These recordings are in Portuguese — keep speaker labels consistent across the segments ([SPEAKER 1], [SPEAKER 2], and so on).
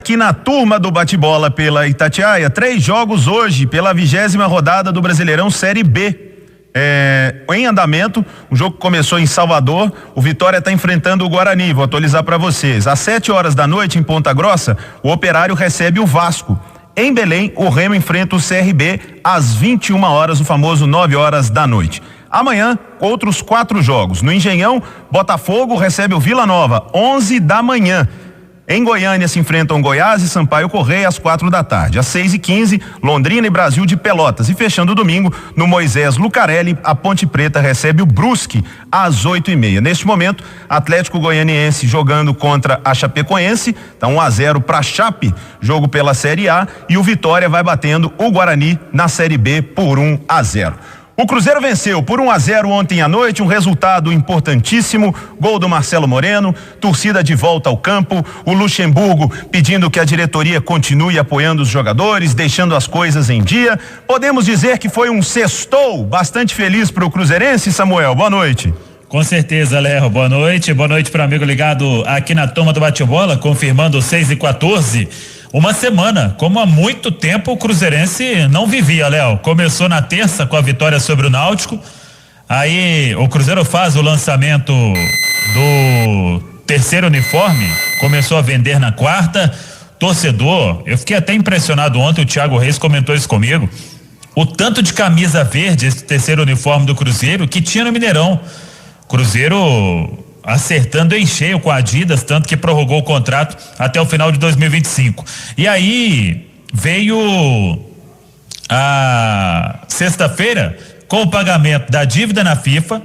[SPEAKER 1] Aqui na turma do bate-bola pela Itatiaia, 3 jogos hoje pela 20ª rodada do Brasileirão Série B. Em andamento, o jogo começou em Salvador, o Vitória está enfrentando o Guarani, vou atualizar para vocês. Às 7h da noite em Ponta Grossa, o Operário recebe o Vasco. Em Belém, o Remo enfrenta o CRB às 21h, o famoso 9h da noite. Amanhã, outros 4 jogos. No Engenhão, Botafogo recebe o Vila Nova, 11 da manhã. Em Goiânia se enfrentam Goiás e Sampaio Correia às 4 da tarde. Às 6h15, Londrina e Brasil de Pelotas. E fechando o domingo, no Moisés Lucarelli, a Ponte Preta recebe o Brusque às 8h30. Neste momento, Atlético Goianiense jogando contra a Chapecoense, tá 1-0 para Chape, jogo pela Série A, e o Vitória vai batendo o Guarani na Série B por 1-0. O Cruzeiro venceu por 1-0 ontem à noite, um resultado importantíssimo, gol do Marcelo Moreno, torcida de volta ao campo, o Luxemburgo pedindo que a diretoria continue apoiando os jogadores, deixando as coisas em dia. Podemos dizer que foi um sextou bastante feliz para o cruzeirense, Samuel. Boa noite.
[SPEAKER 2] Com certeza, Léo. Boa noite para o amigo ligado aqui na turma do bate-bola, confirmando 6h14. Uma semana, como há muito tempo o cruzeirense não vivia, Léo. Começou na terça com a vitória sobre o Náutico. Aí o Cruzeiro faz o lançamento do terceiro uniforme, começou a vender na quarta. Torcedor, eu fiquei até impressionado ontem, o Thiago Reis comentou isso comigo. O tanto de camisa verde, esse terceiro uniforme do Cruzeiro, que tinha no Mineirão. Cruzeiro acertando em cheio com a Adidas, tanto que prorrogou o contrato até o final de 2025. E aí veio a sexta-feira com o pagamento da dívida na FIFA,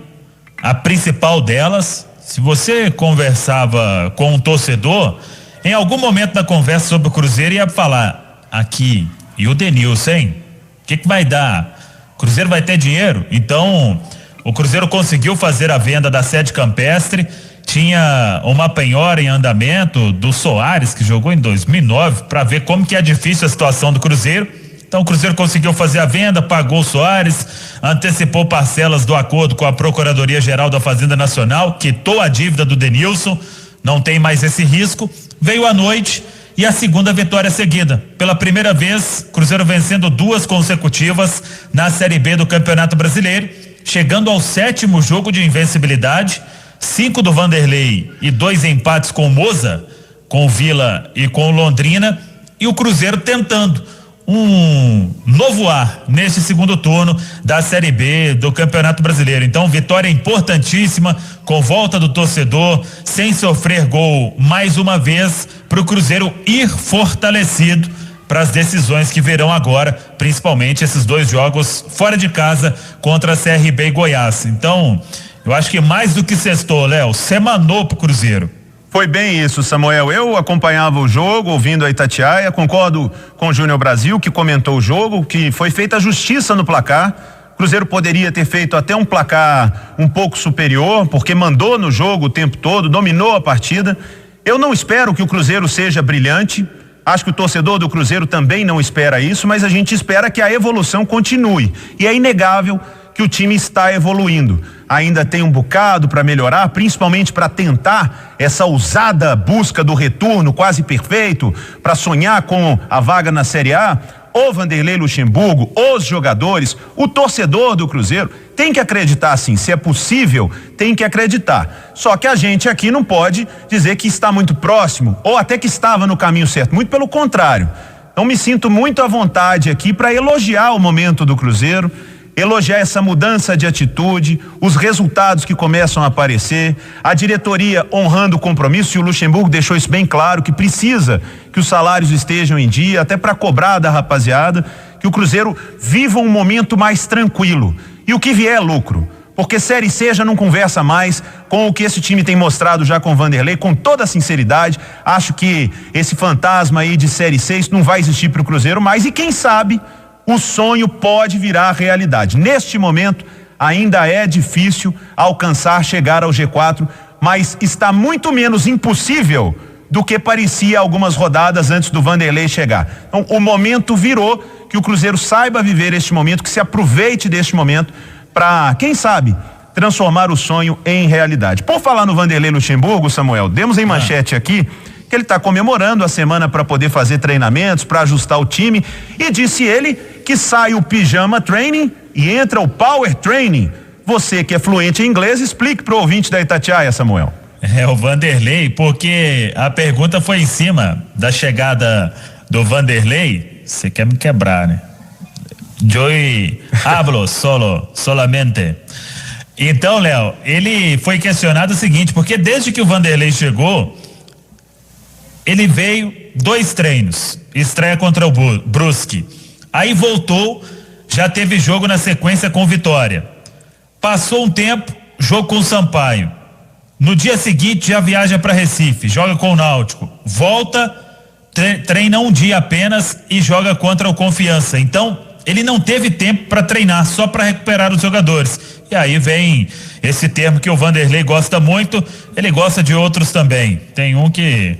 [SPEAKER 2] a principal delas. Se você conversava com um torcedor, em algum momento da conversa sobre o Cruzeiro ia falar aqui, e o Denilson, hein? O que vai dar? O Cruzeiro vai ter dinheiro? Então o Cruzeiro conseguiu fazer a venda da sede campestre, tinha uma penhora em andamento do Soares, que jogou em 2009, para ver como que é difícil a situação do Cruzeiro. Então o Cruzeiro conseguiu fazer a venda, pagou o Soares, antecipou parcelas do acordo com a Procuradoria-Geral da Fazenda Nacional, quitou a dívida do Denilson, não tem mais esse risco. Veio a noite e a segunda vitória seguida. Pela primeira vez, Cruzeiro vencendo 2 consecutivas na Série B do Campeonato Brasileiro, chegando ao 7º jogo de invencibilidade, 5 do Vanderlei e 2 empates com o Moza, com o Vila e com o Londrina, e o Cruzeiro tentando um novo ar neste segundo turno da Série B do Campeonato Brasileiro. Então, vitória importantíssima, com volta do torcedor, sem sofrer gol mais uma vez, para o Cruzeiro ir fortalecido para as decisões que virão agora, principalmente esses 2 jogos fora de casa contra CRB e Goiás. Então, eu acho que mais do que sextou, Léo, semanou pro Cruzeiro.
[SPEAKER 1] Foi bem isso, Samuel. Eu acompanhava o jogo, ouvindo a Itatiaia, concordo com o Júnior Brasil, que comentou o jogo, que foi feita justiça no placar. O Cruzeiro poderia ter feito até um placar um pouco superior, porque mandou no jogo o tempo todo, dominou a partida. Eu não espero que o Cruzeiro seja brilhante. Acho que o torcedor do Cruzeiro também não espera isso, mas a gente espera que a evolução continue. E é inegável que o time está evoluindo. Ainda tem um bocado para melhorar, principalmente para tentar essa ousada busca do retorno quase perfeito, para sonhar com a vaga na Série A. O Vanderlei Luxemburgo, os jogadores, o torcedor do Cruzeiro tem que acreditar sim, se é possível, tem que acreditar. Só que a gente aqui não pode dizer que está muito próximo ou até que estava no caminho certo, muito pelo contrário. Então me sinto muito à vontade aqui para elogiar o momento do Cruzeiro, elogiar essa mudança de atitude, os resultados que começam a aparecer, a diretoria honrando o compromisso, e o Luxemburgo deixou isso bem claro, que precisa que os salários estejam em dia, até para cobrar da rapaziada, que o Cruzeiro viva um momento mais tranquilo. E o que vier é lucro, porque Série C já não conversa mais com o que esse time tem mostrado já com o Vanderlei, com toda a sinceridade. Acho que esse fantasma aí de Série C não vai existir para o Cruzeiro mais, e quem sabe o sonho pode virar realidade. Neste momento, ainda é difícil alcançar, chegar ao G4, mas está muito menos impossível do que parecia algumas rodadas antes do Vanderlei chegar. Então, o momento virou, que o Cruzeiro saiba viver este momento, que se aproveite deste momento para, quem sabe, transformar o sonho em realidade. Por falar no Vanderlei Luxemburgo, Samuel, demos em manchete aqui que ele está comemorando a semana para poder fazer treinamentos, para ajustar o time, e disse ele que sai o pijama training e entra o power training. Você que é fluente em inglês, explique pro ouvinte da Itatiaia, Samuel.
[SPEAKER 2] É o Vanderlei, porque a pergunta foi em cima da chegada do Vanderlei. Você quer me quebrar, né? Yo hablo solamente. Então, Léo, ele foi questionado o seguinte, porque desde que o Vanderlei chegou, ele veio 2 treinos, estreia contra o Brusque, aí voltou, já teve jogo na sequência com Vitória, passou um tempo, jogo com o Sampaio, no dia seguinte já viaja para Recife, joga com o Náutico, volta, treina um dia apenas e joga contra o Confiança. Então ele não teve tempo para treinar, só para recuperar os jogadores. E aí vem esse termo que o Vanderlei gosta muito, ele gosta de outros também. Tem um que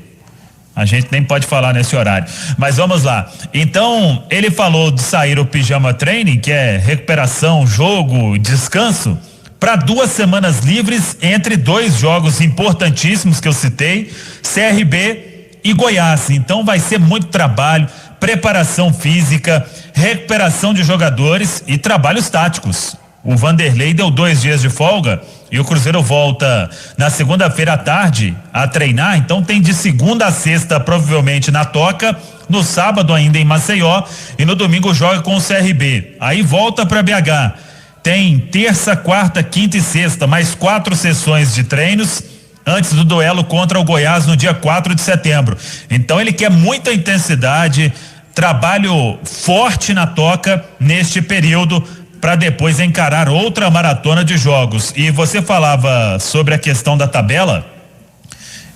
[SPEAKER 2] a gente nem pode falar nesse horário. Mas vamos lá. Então, ele falou de sair o pijama training, que é recuperação, jogo, descanso, para 2 semanas livres entre 2 jogos importantíssimos que eu citei, CRB e Goiás. Então vai ser muito trabalho, preparação física, recuperação de jogadores e trabalhos táticos. O Vanderlei deu 2 dias de folga e o Cruzeiro volta na segunda-feira à tarde a treinar, então tem de segunda a sexta provavelmente na Toca, no sábado ainda em Maceió e no domingo joga com o CRB. Aí volta para BH. Tem terça, quarta, quinta e sexta, mais 4 sessões de treinos antes do duelo contra o Goiás no dia 4 de setembro. Então ele quer muita intensidade, trabalho forte na Toca neste período para depois encarar outra maratona de jogos. E você falava sobre a questão da tabela.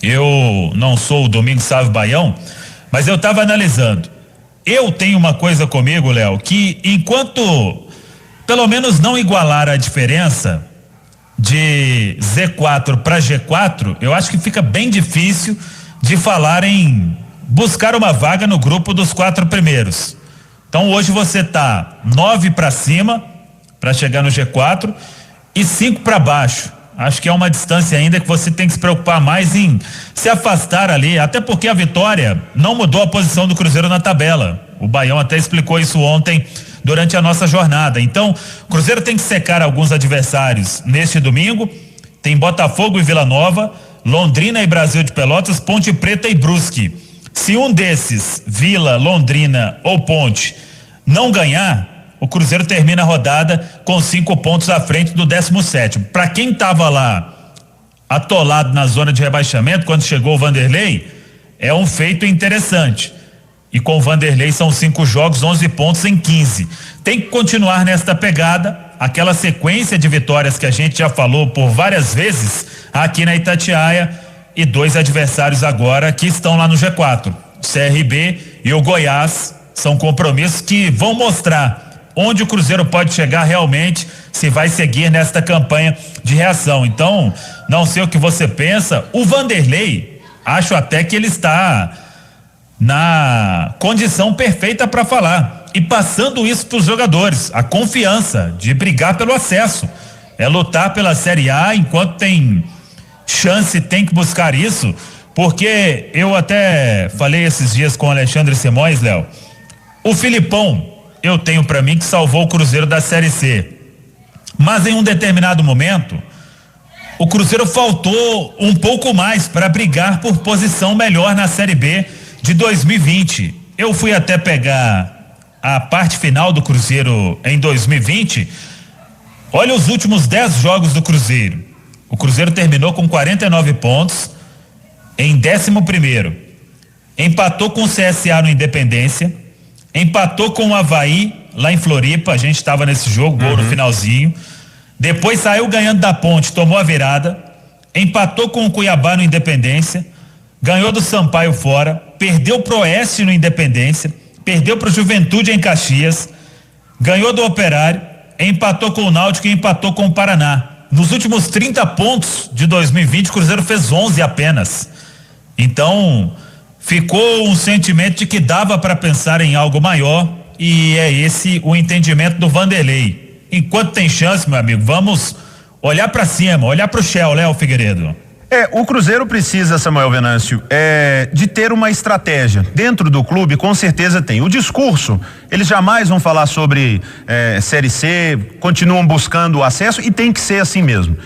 [SPEAKER 2] Eu não sou o Domingos Sávio Baião, mas eu estava analisando. Eu tenho uma coisa comigo, Léo, que enquanto pelo menos não igualar a diferença de Z4 para G4, eu acho que fica bem difícil de falar em buscar uma vaga no grupo dos 4 primeiros. Então hoje você tá 9 para cima para chegar no G4 e 5 para baixo. Acho que é uma distância ainda que você tem que se preocupar mais em se afastar ali, até porque a Vitória não mudou a posição do Cruzeiro na tabela. O Baião até explicou isso ontem durante a nossa jornada. Então, o Cruzeiro tem que secar alguns adversários neste domingo. Tem Botafogo e Vila Nova, Londrina e Brasil de Pelotas, Ponte Preta e Brusque. Se um desses, Vila, Londrina ou Ponte, não ganhar, o Cruzeiro termina a rodada com 5 pontos à frente do 17º. Para quem estava lá atolado na zona de rebaixamento, quando chegou o Vanderlei, é um feito interessante. E com o Vanderlei são 5 jogos, 11 pontos em 15. Tem que continuar nesta pegada, aquela sequência de vitórias que a gente já falou por várias vezes aqui na Itatiaia, e 2 adversários agora que estão lá no G4. O CRB e o Goiás são compromissos que vão mostrar onde o Cruzeiro pode chegar realmente, se vai seguir nesta campanha de reação. Então, não sei o que você pensa, o Vanderlei, acho até que ele está na condição perfeita para falar e passando isso para os jogadores, a confiança de brigar pelo acesso, é lutar pela Série A enquanto tem chance, tem que buscar isso, porque eu até falei esses dias com o Alexandre Simões, Léo, o Filipão, eu tenho para mim que salvou o Cruzeiro da Série C, mas em um determinado momento o Cruzeiro faltou um pouco mais para brigar por posição melhor na Série B de 2020. Eu fui até pegar a parte final do Cruzeiro em 2020. Olha os últimos 10 jogos do Cruzeiro. O Cruzeiro terminou com 49 pontos em 11º. Empatou com o CSA no Independência, empatou com o Avaí lá em Floripa, a gente estava nesse jogo, gol no finalzinho. Depois saiu ganhando da Ponte, tomou a virada, empatou com o Cuiabá no Independência, ganhou do Sampaio fora, perdeu pro Oeste no Independência, perdeu pro Juventude em Caxias, ganhou do Operário, empatou com o Náutico e empatou com o Paraná. Nos últimos 30 pontos de 2020, o Cruzeiro fez 11 apenas. Então, ficou um sentimento de que dava para pensar em algo maior, e é esse o entendimento do Vanderlei. Enquanto tem chance, meu amigo, vamos olhar para cima, olhar para o Shell, Léo Figueiredo.
[SPEAKER 1] O Cruzeiro precisa, Samuel Venâncio, de ter uma estratégia. Dentro do clube, com certeza tem. O discurso, eles jamais vão falar sobre Série C, continuam buscando o acesso e tem que ser assim mesmo.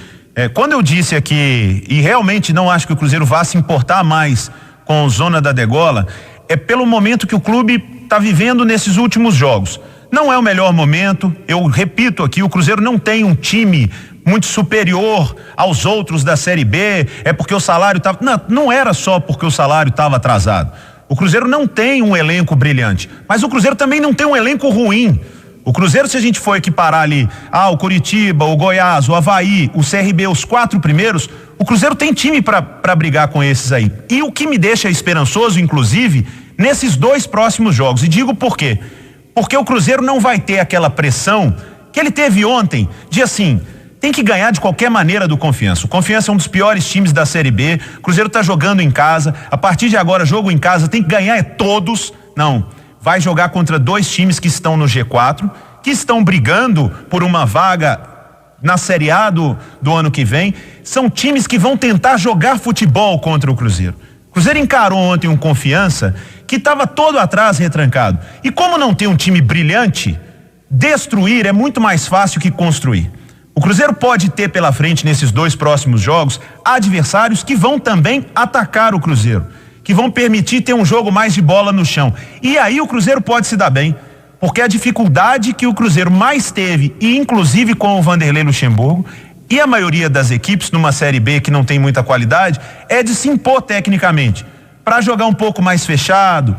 [SPEAKER 1] Quando eu disse aqui, e realmente não acho que o Cruzeiro vá se importar mais com Zona da Degola, é pelo momento que o clube está vivendo nesses últimos jogos. Não é o melhor momento, eu repito aqui, o Cruzeiro não tem um time muito superior aos outros da Série B, porque o salário estava... Não era só porque o salário estava atrasado. O Cruzeiro não tem um elenco brilhante, mas o Cruzeiro também não tem um elenco ruim. O Cruzeiro, se a gente for equiparar ali, o Coritiba, o Goiás, o Avaí, o CRB, os 4 primeiros, o Cruzeiro tem time para brigar com esses aí. E o que me deixa esperançoso, inclusive, nesses 2 próximos jogos. E digo por quê? Porque o Cruzeiro não vai ter aquela pressão que ele teve ontem, de assim... Tem que ganhar de qualquer maneira do Confiança. O Confiança é um dos piores times da Série B. O Cruzeiro tá jogando em casa. A partir de agora, jogo em casa, tem que ganhar todos. Não. Vai jogar contra 2 times que estão no G4, que estão brigando por uma vaga na Série A do ano que vem. São times que vão tentar jogar futebol contra o Cruzeiro. O Cruzeiro encarou ontem um Confiança que estava todo atrás, retrancado. E como não tem um time brilhante, destruir é muito mais fácil que construir. O Cruzeiro pode ter pela frente, nesses 2 próximos jogos, adversários que vão também atacar o Cruzeiro, que vão permitir ter um jogo mais de bola no chão. E aí o Cruzeiro pode se dar bem, porque a dificuldade que o Cruzeiro mais teve, e inclusive com o Vanderlei Luxemburgo, e a maioria das equipes numa Série B que não tem muita qualidade, é de se impor tecnicamente, para jogar um pouco mais fechado,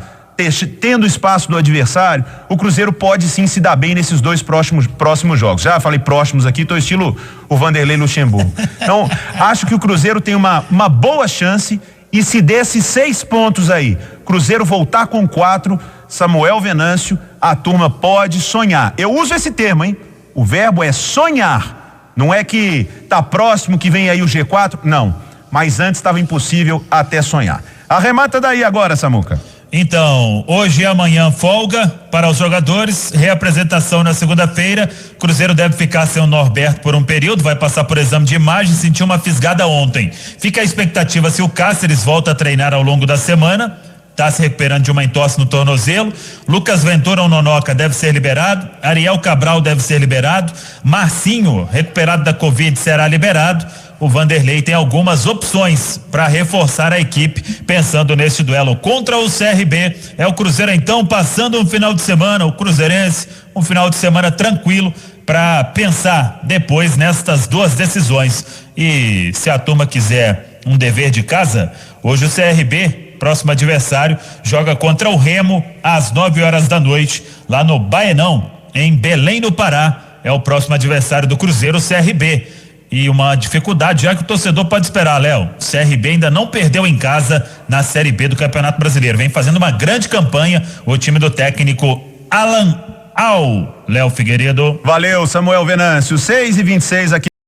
[SPEAKER 1] tendo espaço do adversário. O Cruzeiro pode sim se dar bem nesses 2 próximos jogos. Já falei próximos aqui, tô estilo o Vanderlei Luxemburgo. Então, acho que o Cruzeiro tem uma boa chance, e se desses 6 pontos aí, Cruzeiro voltar com 4, Samuel Venâncio, a turma pode sonhar. Eu uso esse termo, hein? O verbo é sonhar. Não é que tá próximo, que vem aí o G4, não. Mas antes estava impossível até sonhar. Arremata daí agora, Samuca.
[SPEAKER 2] Então, hoje e amanhã folga para os jogadores, reapresentação na segunda-feira. Cruzeiro deve ficar sem o Norberto por um período, vai passar por exame de imagem, sentiu uma fisgada ontem. Fica a expectativa se o Cáceres volta a treinar ao longo da semana, está se recuperando de uma entorse no tornozelo. Lucas Ventura, o Nonoca, deve ser liberado. Ariel Cabral deve ser liberado. Marcinho, recuperado da Covid, será liberado. O Vanderlei tem algumas opções para reforçar a equipe, pensando nesse duelo contra o CRB. É o Cruzeiro então passando um final de semana, o cruzeirense, um final de semana tranquilo para pensar depois nestas 2 decisões. E se a turma quiser um dever de casa, hoje o CRB, próximo adversário, joga contra o Remo às 9h da noite, lá no Baenão, em Belém, no Pará. É o próximo adversário do Cruzeiro, o CRB. E uma dificuldade já que o torcedor pode esperar, Léo. O CRB ainda não perdeu em casa na Série B do Campeonato Brasileiro. Vem fazendo uma grande campanha o time do técnico Alan Al. Léo Figueiredo.
[SPEAKER 1] Valeu, Samuel Venâncio. 6h26 aqui.